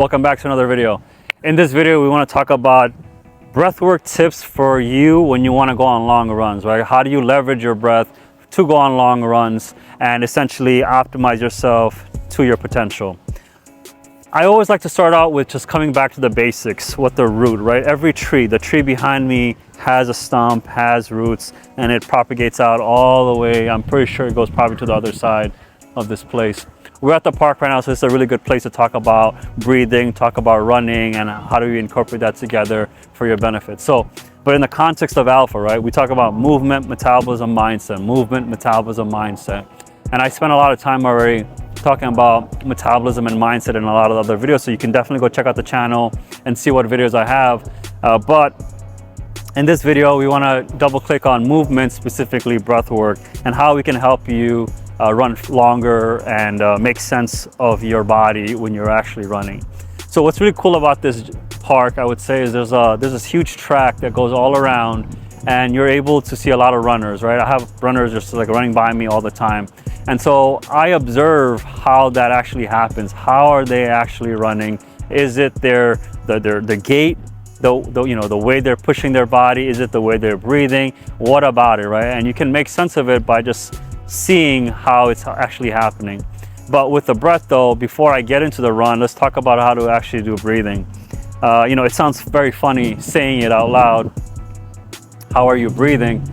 Welcome back to another video. In this video, we want to talk about breathwork tips for you when you want to go on long runs, right? How do you leverage your breath to go on long runs and essentially optimize yourself to your potential? I always like to start out with just coming back to the basics, what the root, right? Every tree, the tree behind me has a stump, has roots, and it propagates out all the way. I'm pretty sure it goes probably to the other side of this place. We're at the park right now, so it's a really good place to talk about breathing, talk about running, and how do we incorporate that together for your benefit. But in the context of alpha, right, we talk about movement, metabolism, mindset, movement, metabolism, mindset. And I spent a lot of time already talking about metabolism and mindset in a lot of other videos, so you can definitely go check out the channel and see what videos I have. But in this video, we want to double click on movement, specifically breath work, and how we can help you run longer and make sense of your body when you're actually running. So what's really cool about this park, I would say, is there's this huge track that goes all around, and you're able to see a lot of runners, right? I have runners just like running by me all the time. And so I observe how that actually happens. How are they actually running? Is it the gait, the way they're pushing their body? Is it the way they're breathing? What about it, right? And you can make sense of it by just seeing how it's actually happening. But with the breath though, before I get into the run, let's talk about how to actually do breathing. It sounds very funny saying it out loud. How are you breathing?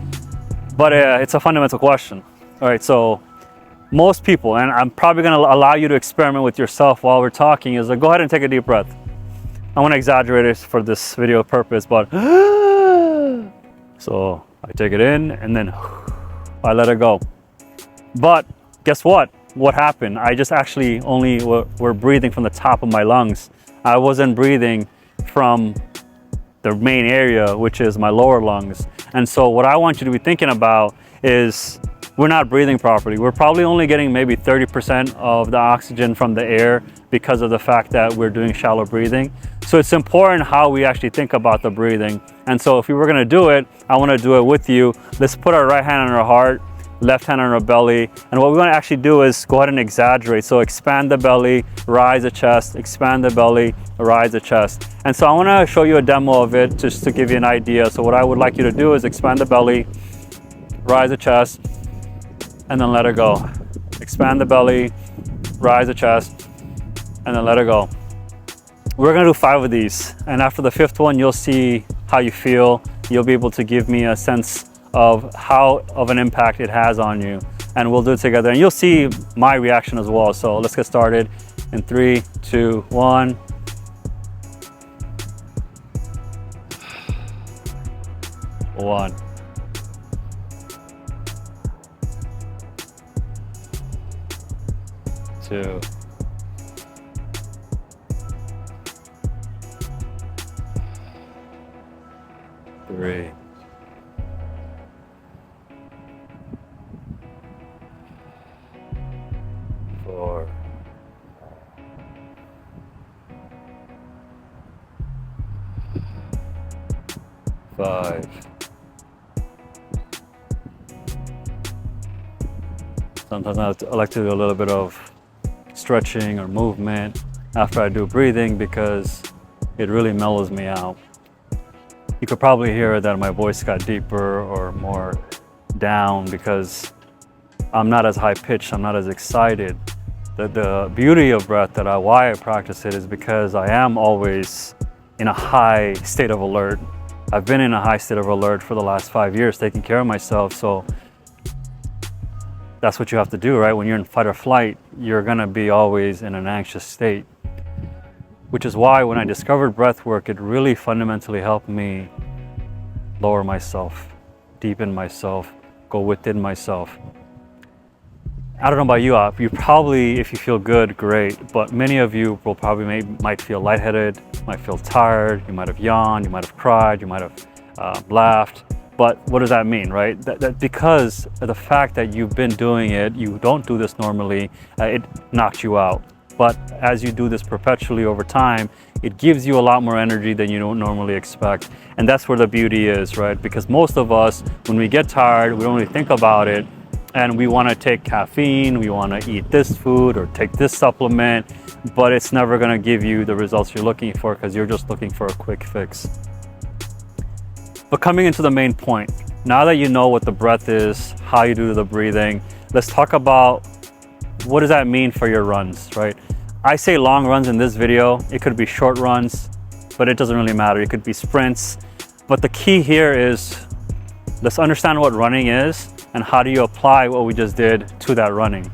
But it's a fundamental question. All right, so most people, and I'm probably going to allow you to experiment with yourself while we're talking, is like, go ahead and take a deep breath. I want to exaggerate it for this video purpose, but so I take it in and then I let it go. But guess what? What happened? I just actually only were breathing from the top of my lungs. I wasn't breathing from the main area, which is my lower lungs. And so what I want you to be thinking about is we're not breathing properly. We're probably only getting maybe 30% of the oxygen from the air because of the fact that we're doing shallow breathing. So it's important how we actually think about the breathing. And so if we were gonna do it, I wanna do it with you. Let's put our right hand on our heart, left hand on our belly, and what we want to actually do is go ahead and exaggerate. So expand the belly, rise the chest, expand the belly, rise the chest. And so I want to show you a demo of it just to give you an idea. So what I would like you to do is expand the belly, rise the chest, and then let it go. Expand the belly, rise the chest, and then let it go. We're going to do 5 of these, and after the 5th one, you'll see how you feel. You'll be able to give me a sense of how of an impact it has on you, and we'll do it together and you'll see my reaction as well. So let's get started in 3, 2, 1. One. Two. Three. 4, 5. Sometimes I like to do a little bit of stretching or movement after I do breathing because it really mellows me out. You could probably hear that my voice got deeper or more down because I'm not as high pitched, I'm not as excited. The beauty of breath, why I practice it, is because I am always in a high state of alert. I've been in a high state of alert for the last 5 years, taking care of myself. So that's what you have to do, right? When you're in fight or flight, you're gonna be always in an anxious state. Which is why when I discovered breath work, it really fundamentally helped me lower myself, deepen myself, go within myself. I don't know about you, you probably, if you feel good, great, but many of you will probably might feel lightheaded, might feel tired, you might have yawned, you might have cried, you might have laughed. But what does that mean, right? That because of the fact that you've been doing it, you don't do this normally, it knocks you out. But as you do this perpetually over time, it gives you a lot more energy than you don't normally expect. And that's where the beauty is, right? Because most of us, when we get tired, we don't really think about it. and we want to take caffeine, we want to eat this food or take this supplement, but it's never going to give you the results you're looking for because you're just looking for a quick fix. But coming into the main point, now that you know what the breath is, how you do the breathing, let's talk about what does that mean for your runs, right? I say long runs in this video. It could be short runs, but it doesn't really matter. It could be sprints. But the key here is let's understand what running is and how do you apply what we just did to that running.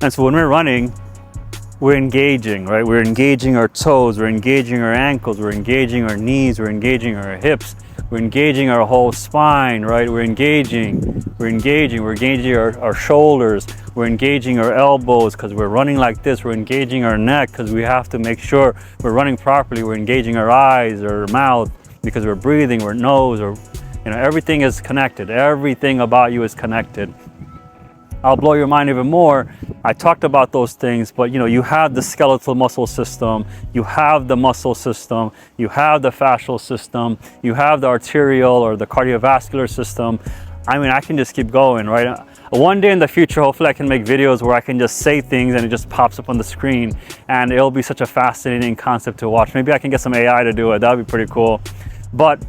And so when we're running, we're engaging, right? We're engaging our toes, we're engaging our ankles, we're engaging our knees, we're engaging our hips, we're engaging our whole spine, right? We're engaging our shoulders, we're engaging our elbows because we're running like this, we're engaging our neck because we have to make sure we're running properly, we're engaging our eyes, our mouth because we're breathing, our nose, or everything is connected. Everything about you is connected. I'll blow your mind even more. I talked about those things, but you have the skeletal muscle system, you have the muscle system, you have the fascial system, you have the arterial or the cardiovascular system. I mean, I can just keep going, right? One day in the future, hopefully I can make videos where I can just say things and it just pops up on the screen, and it'll be such a fascinating concept to watch. Maybe I can get some AI to do it. That'd be pretty cool. But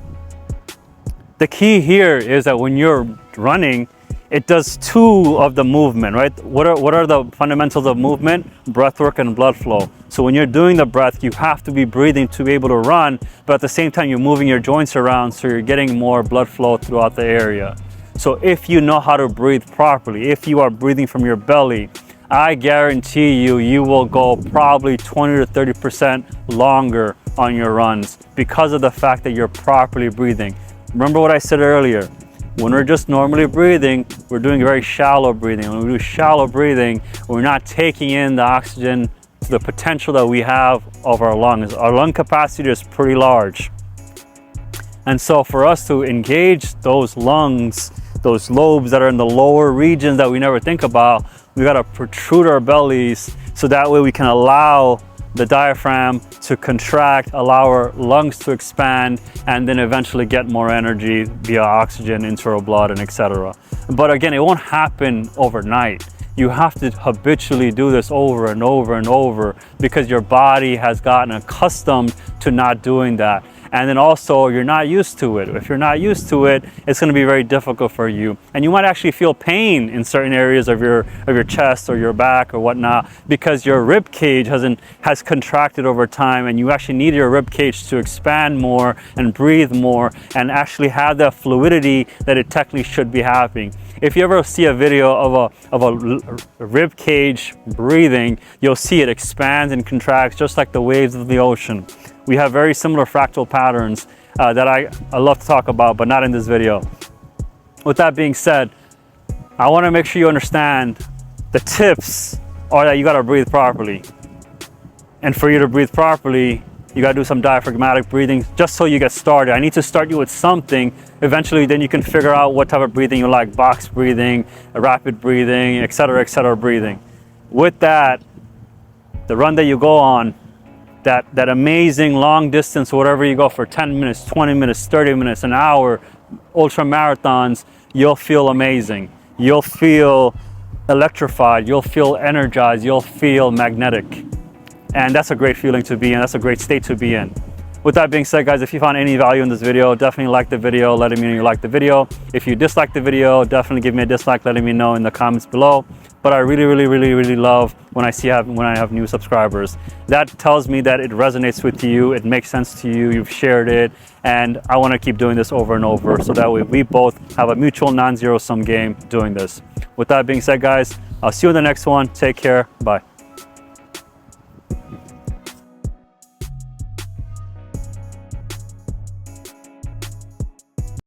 the key here is that when you're running, it does two of the movement, right? What are the fundamentals of movement? Breath work and blood flow. So when you're doing the breath, you have to be breathing to be able to run, but at the same time, you're moving your joints around, so you're getting more blood flow throughout the area. So if you know how to breathe properly, if you are breathing from your belly, I guarantee you will go probably 20 to 30% longer on your runs because of the fact that you're properly breathing. Remember what I said earlier. When we're just normally breathing, we're doing very shallow breathing. When we do shallow breathing, we're not taking in the oxygen to the potential that we have of our lungs. Our lung capacity is pretty large. And so for us to engage those lungs, those lobes that are in the lower regions that we never think about, we got to protrude our bellies so that way we can allow the diaphragm to contract, allow our lungs to expand, and then eventually get more energy via oxygen into our blood and etc. But again, it won't happen overnight. You have to habitually do this over and over and over because your body has gotten accustomed to not doing that. And then also you're not used to it. If you're not used to it, it's going to be very difficult for you. And you might actually feel pain in certain areas of your chest or your back or whatnot because your rib cage has contracted over time, and you actually need your rib cage to expand more and breathe more and actually have the fluidity that it technically should be having. If you ever see a video of a rib cage breathing, you'll see it expands and contracts just like the waves of the ocean. We have very similar fractal patterns that I love to talk about, but not in this video. With that being said, I want to make sure you understand the tips are that you got to breathe properly. And for you to breathe properly, you got to do some diaphragmatic breathing just so you get started. I need to start you with something. Eventually, then you can figure out what type of breathing you like, box breathing, rapid breathing, etc. breathing. With that, the run that you go on, that amazing long distance, whatever you go for 10 minutes, 20 minutes, 30 minutes, an hour, ultra marathons, you'll feel amazing. You'll feel electrified, you'll feel energized, you'll feel magnetic. And that's a great feeling to be in, that's a great state to be in. With that being said, guys, if you found any value in this video, definitely like the video, letting me know you like the video. If you dislike the video, definitely give me a dislike, letting me know in the comments below. But I really love when I have new subscribers. That tells me that it resonates with you, it makes sense to you, you've shared it, and I want to keep doing this over and over so that way we both have a mutual non-zero sum game doing this. With that being said, guys, I'll see you in the next one. Take care. Bye.